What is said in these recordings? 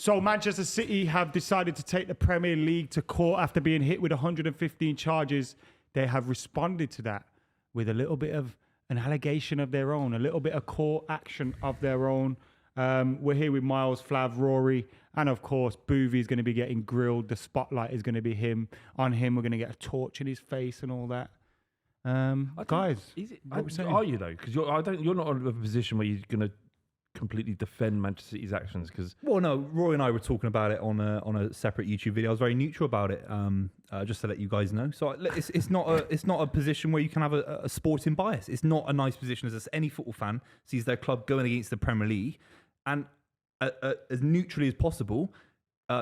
So Manchester City have decided to take the Premier League to court after being hit with 115 charges. They have responded to that with a little bit of an allegation of their own, a little bit of court action of their own. We're here with Miles, Flav, Rory, and of course, Buvey is going to be getting grilled. The spotlight is going to be on him. We're going to get a torch in his face and all that. Guys, are you though? Because you're not in a position where you're going to completely defend Manchester City's actions. Because no, Rory and I were talking about it on a separate YouTube video. I was very neutral about it, just to let you guys know. So it's not a position where you can have a sporting bias. It's not a nice position as any football fan sees their club going against the Premier League, and as neutrally as possible,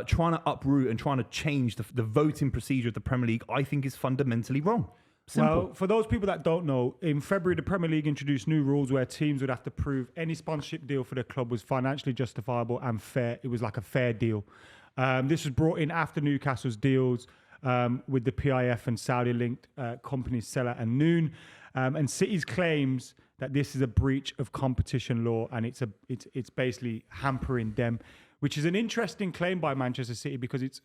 trying to uproot and trying to change the voting procedure of the Premier League, I think is fundamentally wrong. Simple. Well, for those people that don't know, in February, the Premier League introduced new rules where teams would have to prove any sponsorship deal for their club was financially justifiable and fair. It was like a fair deal. This was brought in after Newcastle's deals with the PIF and Saudi-linked companies Seller and Noon. And City's claims that this is a breach of competition law and it's basically hampering them, which is an interesting claim by Manchester City because it's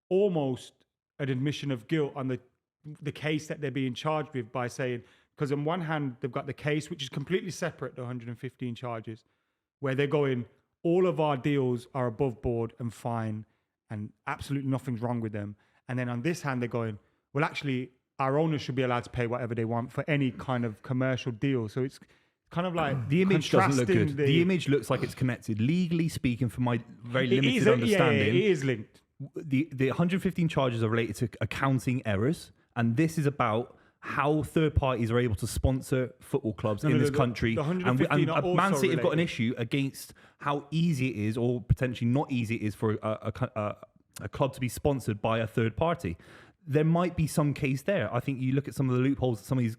almost an admission of guilt on the case that they're being charged with by saying, because on one hand, they've got the case, which is completely separate, the 115 charges, where they're going, all of our deals are above board and fine and absolutely nothing's wrong with them. And then on this hand, they're going, well, actually, our owners should be allowed to pay whatever they want for any kind of commercial deal. So it's kind of like the image doesn't look good. The image looks like it's connected. Legally speaking, from my very limited understanding, it is linked. The 115 charges are related to accounting errors. And this is about how third parties are able to sponsor football clubs in this country. And Man City have got an issue against how easy it is, or potentially not easy it is, for a club to be sponsored by a third party. There might be some case there. I think you look at some of the loopholes that some of these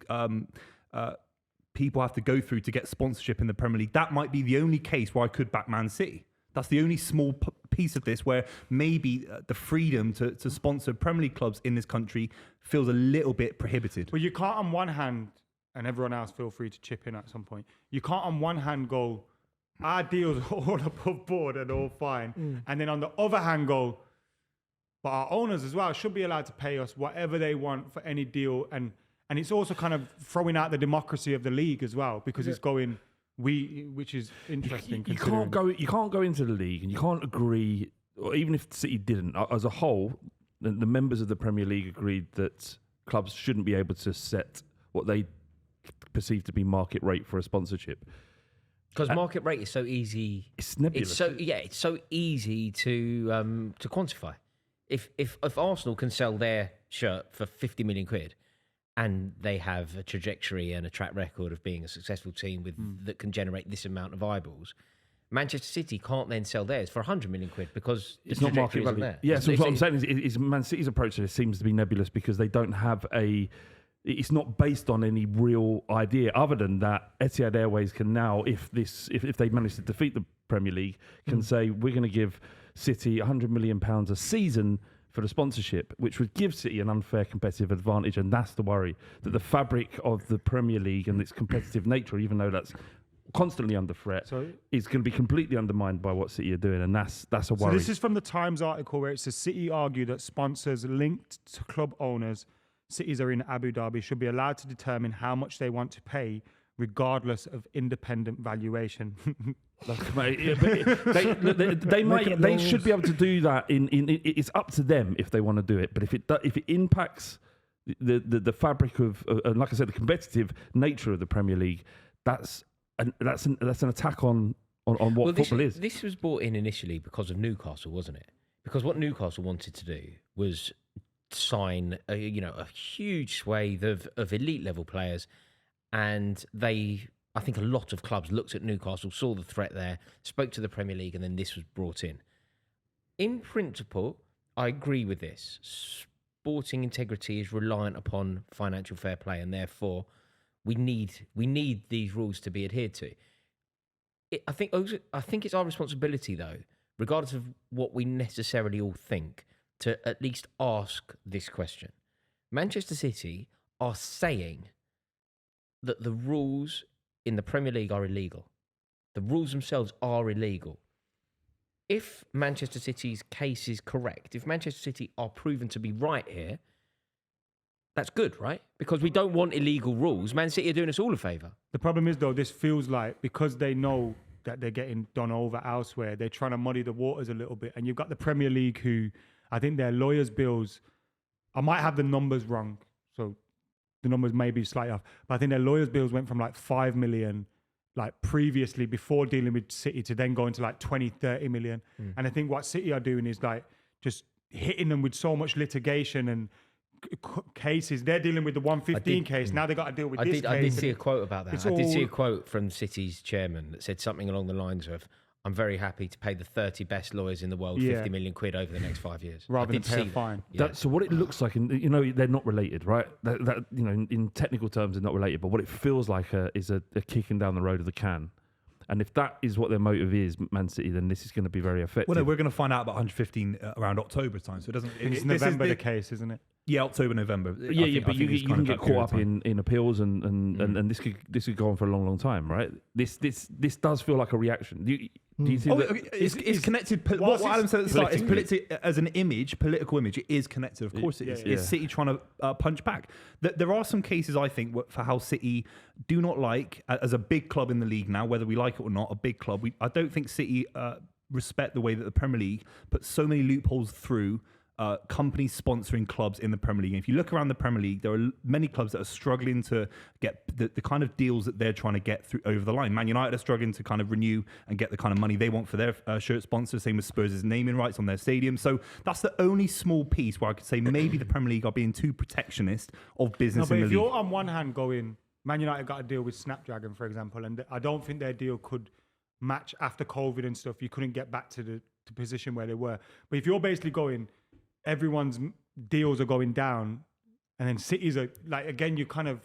people have to go through to get sponsorship in the Premier League. That might be the only case where I could back Man City. That's the only small piece of this where maybe the freedom to sponsor Premier League clubs in this country feels a little bit prohibited. Well, you can't on one hand, and everyone else feel free to chip in at some point, you can't on one hand go, our deals are all above board and all fine. And then on the other hand go, but our owners as well should be allowed to pay us whatever they want for any deal. And it's also kind of throwing out the democracy of the league as well, because it's going... which is interesting. You can't go into the league and you can't agree, or even if City didn't, as a whole, the members of the Premier League agreed that clubs shouldn't be able to set what they perceive to be market rate for a sponsorship. Because market rate is so easy. It's nebulous. It's so easy to quantify. If Arsenal can sell their shirt for 50 million quid, and they have a trajectory and a track record of being a successful team that can generate this amount of eyeballs, Manchester City can't then sell theirs for 100 million quid because it's not market value. There. Yeah, so what I'm saying is Man City's approach to this seems to be nebulous because they don't have it's not based on any real idea other than that Etihad Airways can now, if they manage to defeat the Premier League, can say we're going to give City £100 million a season for the sponsorship, which would give City an unfair competitive advantage. And that's the worry, that the fabric of the Premier League and its competitive nature, even though that's constantly under threat, is going to be completely undermined by what City are doing. And that's a worry. So this is from the Times article where it says City argue that sponsors linked to club owners, cities are in Abu Dhabi, should be allowed to determine how much they want to pay regardless of independent valuation. They should be able to do that. It's up to them if they want to do it. But if it impacts the fabric of like I said, the competitive nature of the Premier League, that's an attack on what football is. This was brought in initially because of Newcastle, wasn't it? Because what Newcastle wanted to do was sign a huge swathe of elite level players, and I think a lot of clubs looked at Newcastle, saw the threat there, spoke to the Premier League, and then this was brought in. In principle, I agree with this. Sporting integrity is reliant upon financial fair play, and therefore we need these rules to be adhered to. I think it's our responsibility, though, regardless of what we necessarily all think, to at least ask this question. Manchester City are saying that the rules in the Premier League are illegal. The rules themselves are illegal. if Manchester City's case is correct, if Manchester City are proven to be right here, that's good, right? Because we don't want illegal rules. Man City are doing us all a favour. The problem is, though, this feels like because they know that they're getting done over elsewhere, they're trying to muddy the waters a little bit. And you've got the Premier League who, I think their lawyers' bills, I might have the numbers wrong, so the numbers may be slightly off, but I think their lawyers' bills went from like 5 million, like previously before dealing with City, to then going to like 20, 30 million. And I think what City are doing is like just hitting them with so much litigation and cases. They're dealing with the 115 case. Now they got to deal with this case. I did see a quote about that. It's I did see a all- quote from City's chairman that said something along the lines of, I'm very happy to pay the 30 best lawyers in the world Yeah. 50 million quid over the next 5 years. Rather I than did pay a see fine. that. Yeah. So what it looks like, and you know, they're not related, right? That you know, in technical terms, they're not related. But what it feels like is a kicking down the road of the can. And if that is what their motive is, Man City, then this is going to be very effective. Well, no, we're going to find out about 115 around October time, so it doesn't. It's this November is the case, isn't it? Yeah, October, November. Yeah, but you can get caught up in appeals and this could go on for a long time, right? This does feel like a reaction. Do you think that It's connected. What Adam said at the start is as an image, political image. It is connected. Of course, it is. yeah. It's City trying to punch back. There are some cases, I think, for how City do not like, as a big club in the league now, whether we like it or not, a big club. I don't think City respect the way that the Premier League put so many loopholes through companies sponsoring clubs in the Premier League. And if you look around the Premier League, there are many clubs that are struggling to get the kind of deals that they're trying to get through over the line. Man United are struggling to kind of renew and get the kind of money they want for their shirt sponsors. Same with Spurs' naming rights on their stadium. So that's the only small piece where I could say maybe the Premier League are being too protectionist of business No, but in the if league. you're on one hand going, Man United got a deal with Snapdragon, for example, and I don't think their deal could match after COVID and stuff. You couldn't get back to the position where they were. But if you're basically going, everyone's deals are going down, and then cities are like, again, you're kind of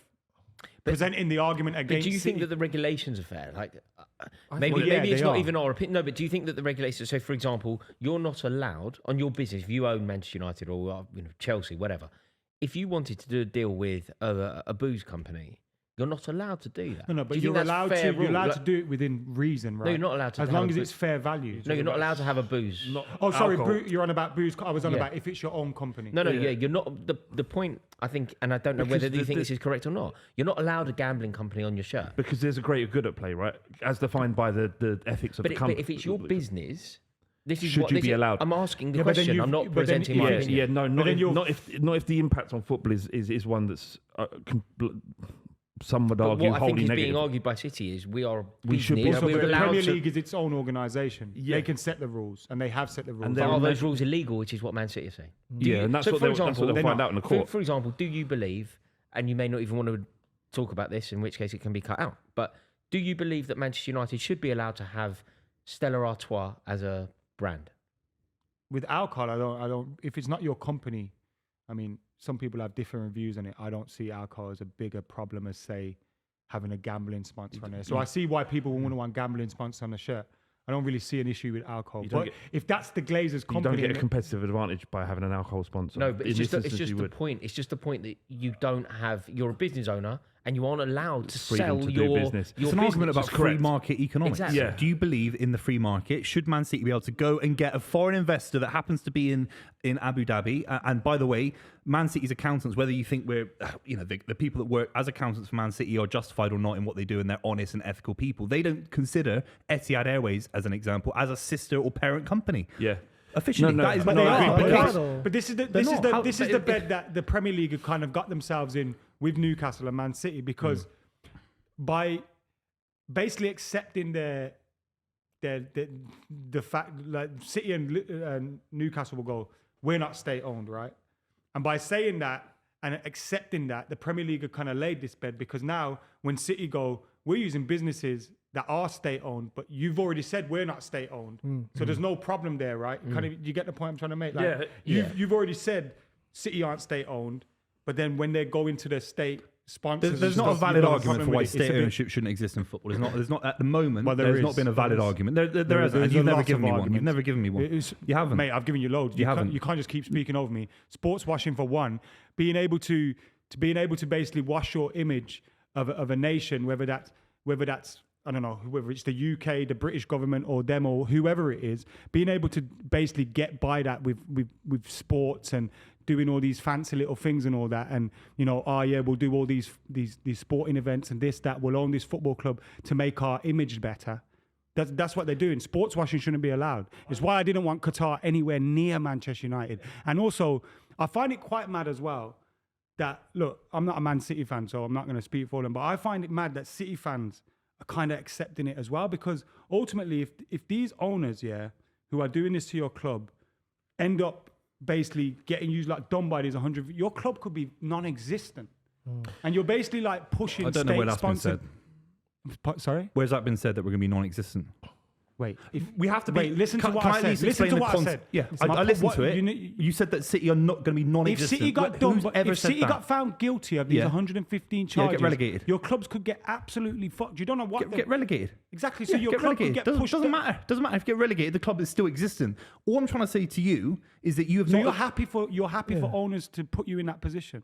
presenting the argument But against. do you think City. that the regulations are fair? Like, think- yeah, maybe it's they not are. even our opinion. No, but do you think that the regulations? So, for example, you're not allowed on your business. If you own Manchester United or Chelsea, whatever, if you wanted to do a deal with a booze company, you're not allowed to do that. No, Do but you you're think that's allowed to. fair You're rule? allowed Like- to do it within reason, right? No, you're not allowed to as have long a as boo- it's fair value. No, you're not allowed to have a booze. Oh, sorry, alcohol. you're on about booze. I was on Yeah. about if it's your own company. No, you're not. The point, I think, and I don't know Because whether you the- think the- this is correct or not. You're not allowed a gambling company on your shirt. because there's a greater good at play, right? As defined by the ethics of But, the but company. if it's your business, this is Should what you this be is- allowed? I'm asking the Yeah, but then question. you've- I'm not but then- presenting my yeah, opinion. no, But then not if the impact on football is one that's some would But argue what I think wholly is negative. being argued by City is we are a We should be- business, Also, we're but the allowed Premier to. League is its own organisation. Yeah. They can set the rules, and they have set the rules. And But they're are on those the- rules illegal, which is what Man City are saying? Yeah, and that's so what for they'll example, find out in the court. For example, do you believe, and you may not even want to talk about this, in which case it can be cut out, but do you believe that Manchester United should be allowed to have Stella Artois as a brand? With alcohol, I don't. If it's not your company, I mean, some people have different views on it. I don't see alcohol as a bigger problem as, say, having a gambling sponsor on there. So I see why people wouldn't want gambling sponsor on the shirt. I don't really see an issue with alcohol. You don't But get- if that's the Glazers You company, don't get a competitive advantage by having an alcohol sponsor. No, but In it's just, this it's instance, just you the would. point. It's just the point that you don't have. You're a business owner, and you aren't allowed to Freedom sell to do your business. your It's an argument business. about That's free correct. market economics. Exactly. Yeah. Do you believe in the free market? Should Man City be able to go and get a foreign investor that happens to be in Abu Dhabi? And by the way, Man City's accountants, whether you think we're, the people that work as accountants for Man City are justified or not in what they do and they're honest and ethical people, they don't consider Etihad Airways, as an example, as a sister or parent company. Yeah. Officially, No, that is But not they a are. free But, market. this, though. but this is the They're this is not. the How- this is the bed that the Premier League have kind of got themselves in with Newcastle and Man City, because by basically accepting the fact, like, City and Newcastle will go, we're not state owned, right? And by saying that and accepting that, the Premier League have kind of laid this bed, because now when City go, we're using businesses that are state owned, but you've already said we're not state owned, so there's no problem there, right? Kind of, you get the point I'm trying to make? Like, Yeah. you've already said City aren't state owned, but then when they go into the state sponsors, There's and not a stuff, valid you've got a argument problem for why with it. It's state a bit- ownership shouldn't exist in football. There's not at the moment. Well, there there's is. not been a valid There is. argument. There There hasn't. is And you've a never lot given of me one. You've arguments. never given me one. It's- You haven't. Mate, I've given you loads. You can't- haven't. You can't just keep speaking over me. Sports washing, for one, being able to basically wash your image of a nation, whether that's I don't know, whether it's the UK, the British government, or them, or whoever it is, being able to basically get by that with sports and doing all these fancy little things and all that, and we'll do all these sporting events and this, that, we'll own this football club to make our image better. That's what they're doing. Sports washing shouldn't be allowed. It's why I didn't want Qatar anywhere near Manchester United. And also, I find it quite mad as well that, look, I'm not a Man City fan, so I'm not going to speak for them, but I find it mad that City fans are kind of accepting it as well, because ultimately, if these owners, who are doing this to your club, end up basically getting used like done by these 100, your club could be non-existent. And you're basically like pushing I don't know where that's been state-sponsored... said. Sorry? Where's that been said that we're going to be non-existent? Wait, We have to be. listen to what can I at said. least Listen explain to the what I said. Yeah, Listen, I listened what- to it. You said that City are not going to be If non-existent. City got done, Who's ever if said City that? got found guilty of these 115 charges, get relegated. Your clubs could get absolutely fucked. You don't know what. Get relegated. Exactly. So Yeah, your get club relegated. could get pushed. Doesn't matter. Doesn't matter if you get relegated. The club is still existing. All I'm trying to say to you is that you have So not. you're happy for owners to put you in that position.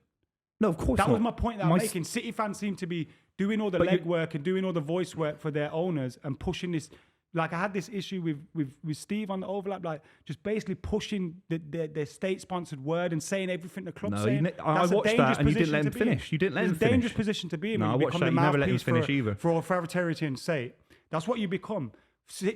No, of course That not. was my point that I'm making. City fans seem to be doing all the legwork and doing all the voice work for their owners and pushing this. Like I had this issue with Steve on the overlap, like just basically pushing their state-sponsored word and saying everything the club's No, saying. I watched that and you didn't let him finish. You didn't let him It's a dangerous finish. position to be in. No, when I you watched become that. the You never let him mouthpiece finish either. for authoritarian state. That's what you become.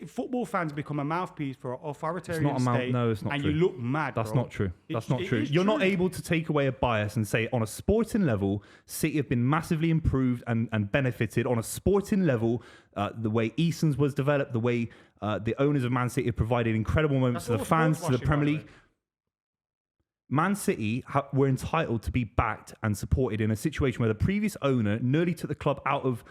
Football fans become a mouthpiece for authoritarian state. No, it's not and true. you look mad. That's bro. not true. That's It- not it true. is You're not true. able to take away a bias and say on a sporting level, City have been massively improved and benefited on a sporting level. The way Easton's was developed, the way the owners of Man City have provided incredible moments That's to the all fans, to the sports Premier washing, by League. Man City were entitled to be backed and supported in a situation where the previous owner nearly took the club out of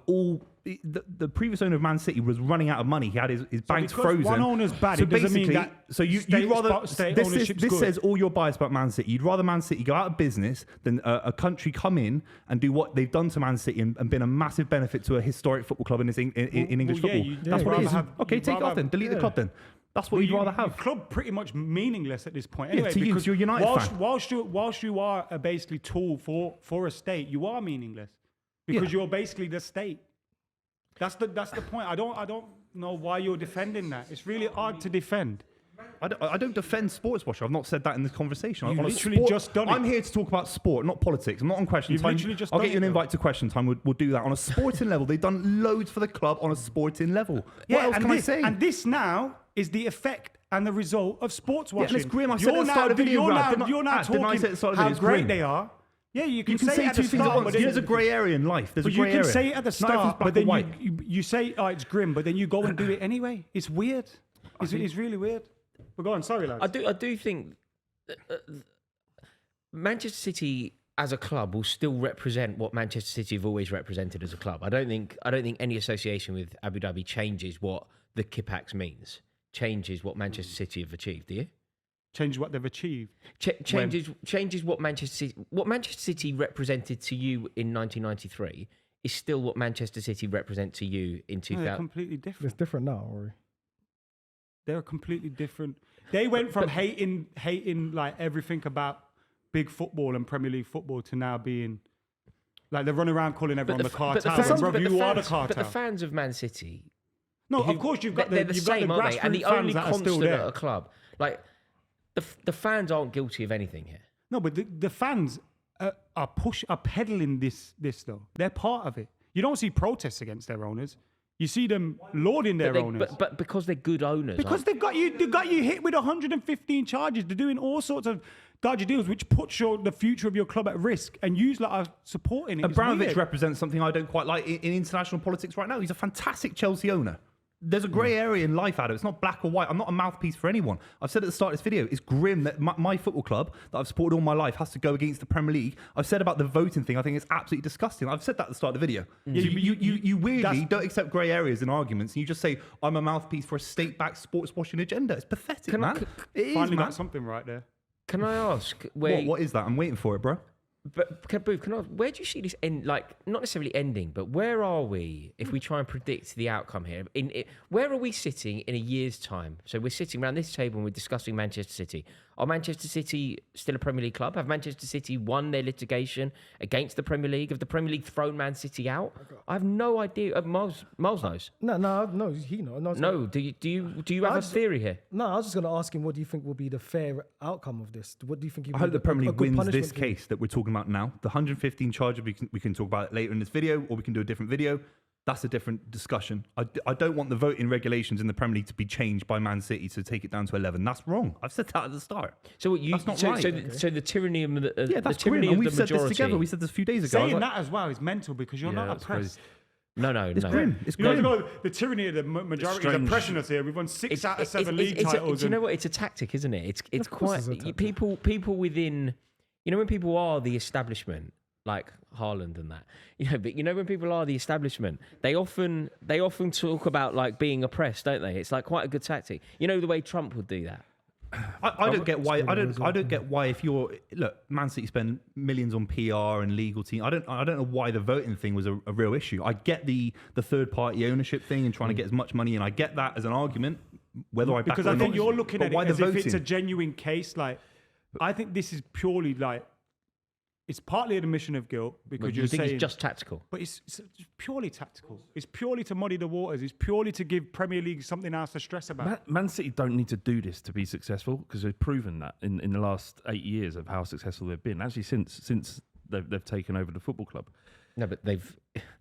all. The previous owner of Man City was running out of money. He had his banks because frozen. one owner's bad, so it doesn't mean basically, that so you'd state- rather state this ownership's good. says all your bias about Man City. You'd rather Man City go out of business than a country come in and do what they've done to Man City and been a massive benefit to a historic football club in English well, yeah, football. you'd That's what it rather is. have- Okay, you'd take it rather off then. have- Delete the club then. That's what you'd rather have. Your club pretty much meaningless at this point. Anyway, to you, because you're a United whilst, fan. whilst you are a basically tool for a state, you are meaningless because you're basically the state. That's the point. I don't know why you're defending that. It's really hard to defend. I don't defend sports washing. I've not said that in this conversation. You've On a literally just done it. I'm here to talk about sport, not politics. I'm not on question You've time. literally just I'll done get you an it, invite to question time. We'll do that on a sporting level. They've done loads for the club on a sporting level. What else can I say? And this now is the effect and the result of sports and washing. it's grim. I said at the start of the video, Brad. You're now Didn't I say at the start talking of the how video, it's great grim. they are. Yeah, you can, You can say say it at two the things at start, once. but You know, then- there's a grey area in life. There's a But you grey can area. say it at the Not start, everything's but black then and white. you say, oh, it's grim, but then you go and do it anyway. It's weird. It's really weird. But go on, sorry, lads. I do think Manchester City as a club will still represent what Manchester City have always represented as a club. I don't think any association with Abu Dhabi changes what the Kipax means. Changes what Manchester City have achieved. Do you? Change what they've achieved. Changes what Manchester City represented to you in 1993 is still what Manchester City represent to you in No, 2000. they're completely different. It's different now, Rory. They're completely different. They went from hating like everything about big football and Premier League football to now being like they run around calling everyone the cartel. Bro, you are the cartel. But the fans of Man City, No, of course you've got they're the the same, aren't they? And the grassroots only fans that are still constant at there. a club, like the fans aren't guilty of anything here. No, but the fans are peddling this though. They're part of it. You don't see protests against their owners. You see them lauding their owners. But because they're good owners. Because they've got you hit with 115 charges. They're doing all sorts of dodgy deals, which puts the future of your club at risk. And you are supporting it. It's Abramovich weird. represents something I don't quite like in international politics right now. He's a fantastic Chelsea owner. There's a grey area in life, Adam. It's not black or white. I'm not a mouthpiece for anyone. I've said at the start of this video, it's grim that my football club that I've supported all my life has to go against the Premier League. I've said about the voting thing, I think it's absolutely disgusting. I've said that at the start of the video. Yeah, So but you weirdly that's- don't accept grey areas in arguments and you just say, I'm a mouthpiece for a state-backed sports washing agenda. It's pathetic, man. It is, Finally man. got something right there. Can I ask where? What is that? I'm waiting for it, bro. Booth, where do you see this end? Like, not necessarily ending, but where are we if we try and predict the outcome here? Where are we sitting in a year's time? So we're sitting around this table and we're discussing Manchester City. Are Manchester City still a Premier League club? Have Manchester City won their litigation against the Premier League? Have the Premier League thrown Man City out? I have no idea. Miles knows. No, he knows. No, do you have a theory here? No, I was just going to ask him, what do you think will be the fair outcome of this? What do you think? I hope the Premier League wins this case that we're talking about now. The 115 charges, we can talk about it later in this video, or we can do a different video. That's a different discussion. I don't want the voting regulations in the Premier League to be changed by Man City to take it down to 11. That's wrong. I've said that at the start. So that's not right. So the tyranny of the that's the tyranny grim. And of we've the said majority. this together. We said this a few days ago. Saying that as well is mental because you're not oppressed. No. It's grim. It's You know, grim. the tyranny of the majority is oppressing us here. We've won 6 out of 7 league it's titles. do you know what? It's a tactic, isn't it? It's quite it's a tactic. people within. You know when people are the establishment, like Haaland and that. But when people are the establishment, they often talk about like being oppressed, don't they? It's like quite a good tactic. You know the way Trump would do that. I don't get why. I don't get why if you're Man City spend millions on PR and legal team. I don't know why the voting thing was a real issue. I get the third party ownership thing and trying to get as much money, and I get that as an argument. Whether I back because it or I think not, you're looking at it as if it's a voting? genuine case. Like, I think this is purely like it's partly an admission of guilt because You you're think saying it's just tactical? But it's purely tactical. It's purely to muddy the waters. It's purely to give Premier League something else to stress about. Man City don't need to do this to be successful because they've proven that in the last 8 years of how successful they've been. Actually, since they've taken over the football club. No, but they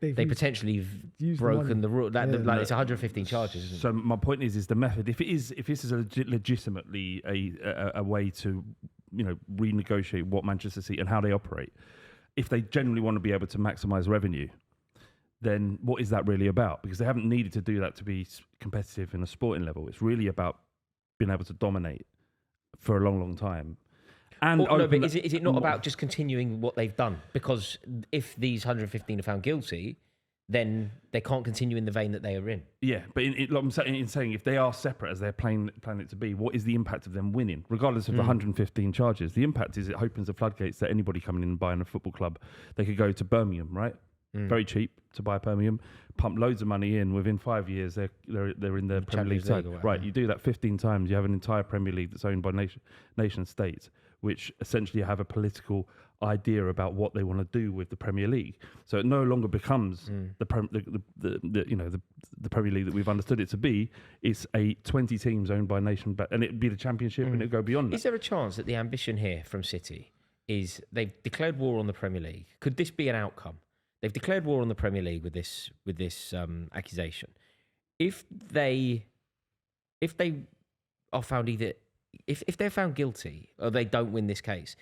They've potentially used broken the rule. Yeah. It's 115 charges. Isn't it? So my point is the method. If this is legitimately a way to renegotiate what Manchester City and how they operate, if they genuinely want to be able to maximise revenue, then what is that really about? Because they haven't needed to do that to be competitive in a sporting level. It's really about being able to dominate for a long, long time. And is it not about just continuing what they've done? Because if these 115 are found guilty, then they can't continue in the vein that they are in. Yeah, but like I'm saying, if they are separate as they're planning it to be, what is the impact of them winning, regardless of the 115 charges? The impact is it opens the floodgates that anybody coming in and buying a football club, they could go to Birmingham, right? Very cheap to buy Birmingham, pump loads of money in. Within 5 years, they're in the Premier League side. Right, you do that 15 times, you have an entire Premier League that's owned by nation states, which essentially have a political idea about what they want to do with the Premier League. So it no longer becomes the Premier League that we've understood it to be. It's a 20 teams owned by nation, and it'd be the Championship, and it'd go beyond that. Is there a chance that the ambition here from City is they've declared war on the Premier League? Could this be an outcome? They've declared war on the Premier League with this accusation. If they are found if they're found guilty or they don't win this case,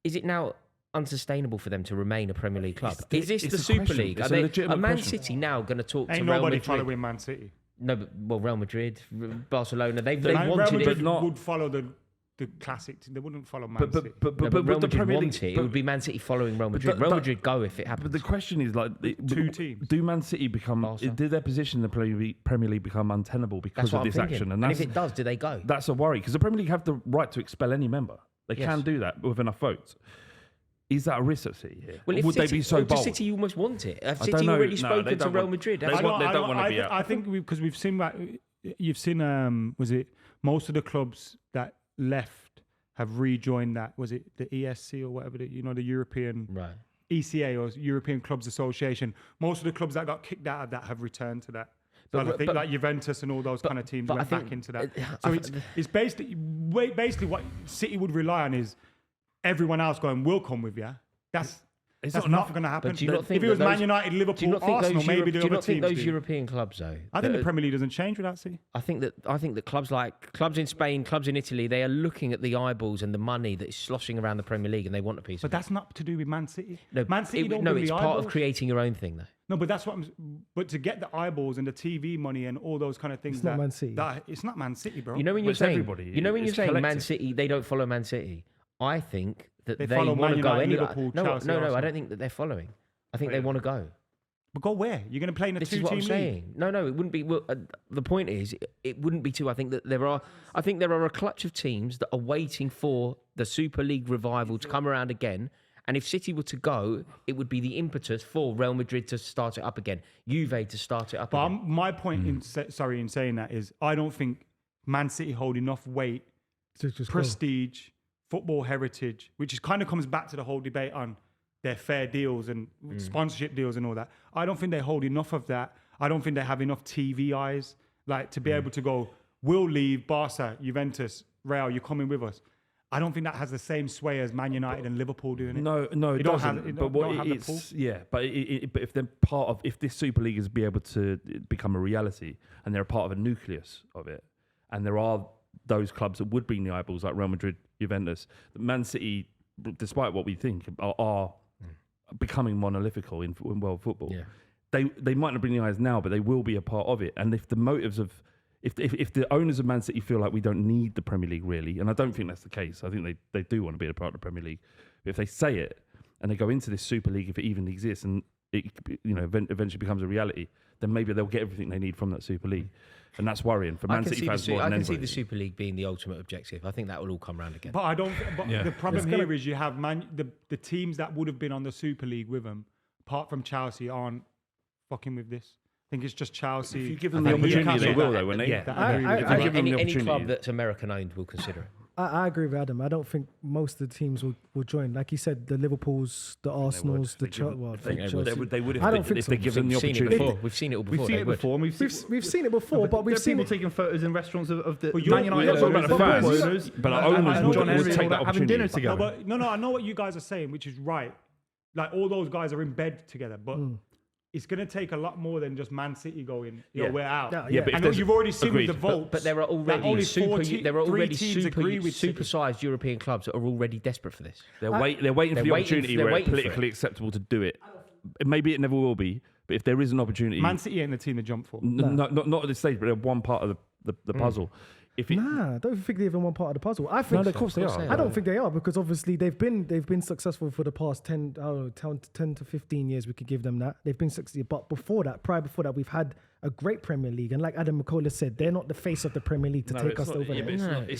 is it now unsustainable for them to remain a Premier League club? Is this the Super League? Are Man City now going to talk to Real nobody Madrid? following Man City. No, but Real Madrid, Barcelona, they've Real wanted Madrid it. would follow the classic. They wouldn't follow Man City. But Real the Madrid Premier want League, it. It would be Man City following Real Madrid. Real Madrid go if it happens. But the question is, like, Two teams. Do Man City become? Barca. Did their position in the Premier League become untenable because That's what of I'm this thinking. action? And if it does, do they go? That's a worry because the Premier League have the right to expel any member. They Yes. can do that with enough votes. Is that a risk at City here? Well, if Would City, they be so or does bold? City almost want it? Have I City don't know. already No, spoken they to don't Real want- Madrid? they Have want- City- they don't wanna be out. I think because we've seen that you've seen was it most of the clubs that left have rejoined that, was it the ESC or whatever, the European Right. ECA or European Clubs Association. Most of the clubs that got kicked out of that have returned to that. So I think like Juventus and all those kind of teams but I went think- back into that. So it's basically what City would rely on is everyone else going, we'll come with you. That's not going to happen. But do you not think if it was that Man those- United, Do you Liverpool, not think Arsenal, those maybe Euro- the do you other not think teams those do. European clubs though? I think that- the Premier League doesn't change without City. I think that clubs in Spain, clubs in Italy, they are looking at the eyeballs and the money that is sloshing around the Premier League, and they want a piece But of it. that's not to do with Man City. No, Man City don't no, bring it's the part of eyeballs. creating your own thing, though. No, but that's what but to get the eyeballs and the TV money and all those kind of things. It's not Man City. It's not Man City, bro. You know when Well, you're it's saying, everybody. you're It's saying Man collective. City, they don't follow Man City. I think that They they follow want Man to go United, anywhere. Liverpool, No, Chelsea, I Arsenal. don't think that they're following. I think they want to go. But go where? You're going to play in a This is two-team what I'm league? saying. No, it wouldn't be. Well, the point is, it wouldn't be two. I think that there are a clutch of teams that are waiting for the Super League revival to come around again, And if City were to go, it would be the impetus for Real Madrid to start it up again, Juve to start it up But again. my point in saying that is, I don't think Man City hold enough weight, To just go. prestige, football heritage, which is kind of comes back to the whole debate on their fair deals and sponsorship deals and all that. I don't think they hold enough of that. I don't think they have enough TV eyes, like to be able to go, we'll leave Barca, Juventus, Real, you're coming with us. I don't think that has the same sway as Man United and Liverpool doing it. No, it don't doesn't. have- it but don't what have the it's pull. but if they're part of, if this Super League is be able to become a reality, and they're a part of a nucleus of it, and there are those clubs that would bring the eyeballs like Real Madrid, Juventus, Man City, despite what we think, are becoming monolithical in world football. Yeah. They might not bring the eyes now, but they will be a part of it. And if the motives of if the owners of Man City feel like we don't need the Premier League really, and I don't think that's the case, I think they do want to be a part of the Premier League. But if they say it and they go into this Super League, if it even exists, and it eventually becomes a reality, then maybe they'll get everything they need from that Super League, and that's worrying for Man City fans more I than can see anybody. the Super League being the ultimate objective. I think that will all come around again. But I don't. But Yeah. the problem here is you have the teams that would have been on the Super League with them, apart from Chelsea, aren't fucking with this. I think it's just Chelsea. If you give them the and opportunity, Newcastle they will, that- though, won't they? Yeah. that I- agree I- with If you. they give them the Any opportunity. club that's American owned will consider it. I agree with Adam. I don't think most of the teams will join. Like he said, the Liverpools, the Arsenals, the Chelsea. I think they would. They would I don't if think they so. give them the We've seen it opportunity. before. We've seen it all before. We've seen They it would. before. And We've seen it before, but we've there are seen people it. taking photos in restaurants of the But you're- Man United you're talking owners, about the Liverpool fans. owners, But and owners John would Henry take and that all having dinner opportunity. No, together. but no, I know what you guys are saying, which is right. Like all those guys are in bed together, but it's going to take a lot more than just Man City going, yo, Yeah. we're out. Yeah, Yeah, but if And there's- you've already seen agreed. with the votes. But there are that already only there are already three teams agree with City. supersized European clubs that are already desperate for this. They're waiting for the waiting- opportunity they're where it's waiting for it. politically acceptable to do it. Maybe it never will be, but if there is an opportunity, Man City ain't the team to jump for. not at this stage, but they're one part of the puzzle. If it, Nah, I don't think they're even one part of the puzzle. I think no, of course they are. I don't think they are, because obviously they've been successful for the past 10 to 15 years. We could give them that. They've been successful, but prior before that, we've had a great Premier League, and like Adam McKola said, they're not the face of the Premier League to take us over there.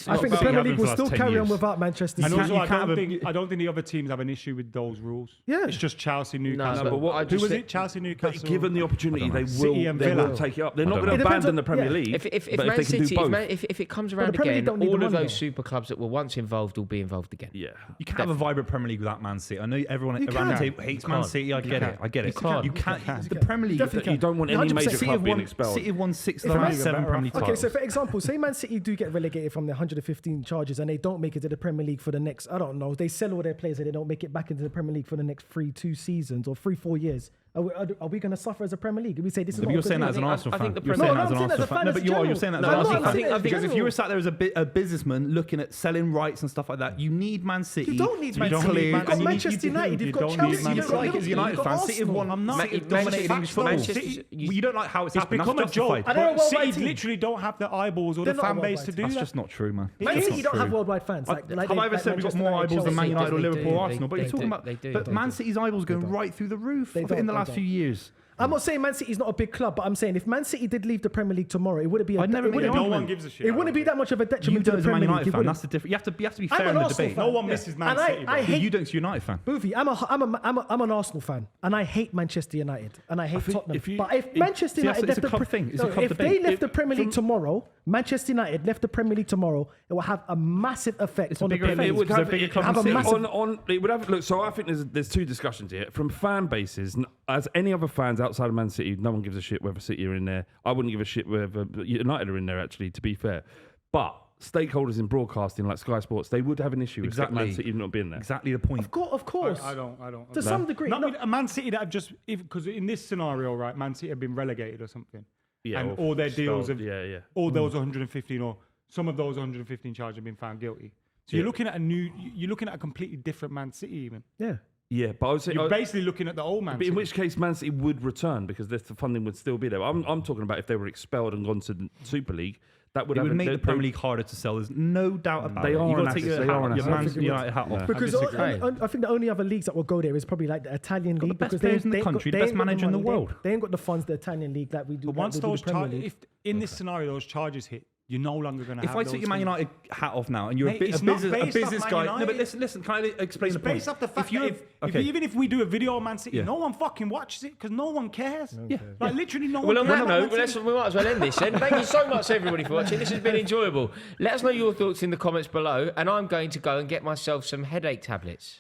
I think the Premier League will still carry on without Manchester And City. also, you I can't don't, have a- think, I don't think the other teams have an issue with those rules. Yeah. It's just Chelsea, Newcastle. but what- Who was just- it? Chelsea, But Newcastle. given the opportunity, they City will. and They will Villa. take it up. They're not don't going to know. It depends abandon on- the Premier yeah. League. If but Man if they can City, do both, if it comes the around Premier League again, don't need the all of money, those though. super clubs that were once involved will be involved again. yeah. You can't have a vibrant Premier League without Man City. I know everyone You around the can. table hates Man can't. City. I get it. I get it. You can't. You can't. You The Premier League. Definitely You don't want any 100%. major City club have being won. expelled. City have won 6 of If the Man last League 7 are Premier League better Okay, titles. so for example, say Man City do get relegated from the 115 charges and they don't make it to the Premier League for the next, I don't know, they sell all their players and they don't make it back into the Premier League for the next 2 seasons or 4 years. Are we going to suffer as a Premier League? We say this is But not you're a good saying that league. as an I Arsenal think fan. the You're Premier- saying No, that as an I'm saying Arsenal as a fan. fan No, as but you are. You're general. saying that as No, an I'm Arsenal not fan. saying that as Because if general. you were sat there as a businessman looking at selling rights and stuff like that, you need Man City. You don't need to Man be City. clear, You've and got you need- Manchester United, you you've got don't need Chelsea, Man you've You City. got don't like it as a United Liverpool, fan. you've got City have won. Arsenal. I'm not Manchester- dominating English football. Manchester- You don't like how it's It's happened. become a That's joke. justified. I don't know But what City right team. literally don't have the eyeballs or They're the not a fan base worldwide to do That's that. just not true, man. Man That's City not don't have true. worldwide fans. Like Have I ever said we've got Manchester more United, eyeballs than Man Chelsea. United or They Liverpool do. or Arsenal? But you're They talking do. about. They do. But They Man do. City's eyeballs going right through the roof They in don't, the they last don't. few years. I'm not saying Man City's not a big club, but I'm saying if Man City did leave the Premier League tomorrow, it wouldn't be. I'd never make it wouldn't an be- No one argument. gives a shit. It wouldn't be that much of a You detriment to do the as a Man Premier League. United It fan. wouldn't. That's the difference. You have to be I'm fair an in the Arsenal debate. fan. No one misses Man And City. I bro. hate You don't. You're a United fan. Boovy, I'm an Arsenal fan, and I hate Manchester United, and I hate think Tottenham. if you- but if if- Manchester see, that's- United it's left a club the thing. It's a club if debate. they left the Premier League tomorrow, Manchester United left the Premier League tomorrow, it will have a massive effect It's a on the bigger Premier effect. League. It would Because have, they're bigger it, clubs have a than massive- City. it would have. Look, so I think there's two discussions here. From fan bases, as any other fans outside of Man City, no one gives a shit whether City are in there. I wouldn't give a shit whether United are in there. Actually, to be fair, but stakeholders in broadcasting like Sky Sports, they would have an issue with Exactly. Man City not being there. Exactly the point. Of course. I don't. To some degree. Not no. with a Man City that have just because in this scenario, right? Man City have been relegated or something, Yeah, and or all their deals stalled. have, Yeah. all those 115 or some of those 115 charges have been found guilty. So you're looking at you're looking at a completely different Man City even. Yeah. Yeah, but I would say You're basically looking at the old Man But City. in which case, Man City would return because the funding would still be there. I'm talking about if they were expelled and gone to the Super League, that would It have would make the Premier League harder to sell. There's no doubt about They it. are You've an got to take asset. your, They are an your asset. Man United hat off. Because disagree. I think the only other leagues that will go there is probably like the Italian Got the league. best because players in the ain't got- country, the they best ain't got manager in the money. world. They ain't got the funds the Italian league like we do. But like once we do those the Premier charges, League. if in this scenario those charges hit, you're no longer going to If have I those took your Man things. United hat off now and you're Mate, a it's not based business off guy. Man No, but United. listen, can I explain It's the point? based off the fact you that even if we do a video on Man City, Yeah. no one fucking watches it because no one cares. Yeah. Like literally no Well, one on cares. that about note, Man City. we might as well end this then. Thank you so much, everybody, for watching. This has been enjoyable. Let us know your thoughts in the comments below, and I'm going to go and get myself some headache tablets.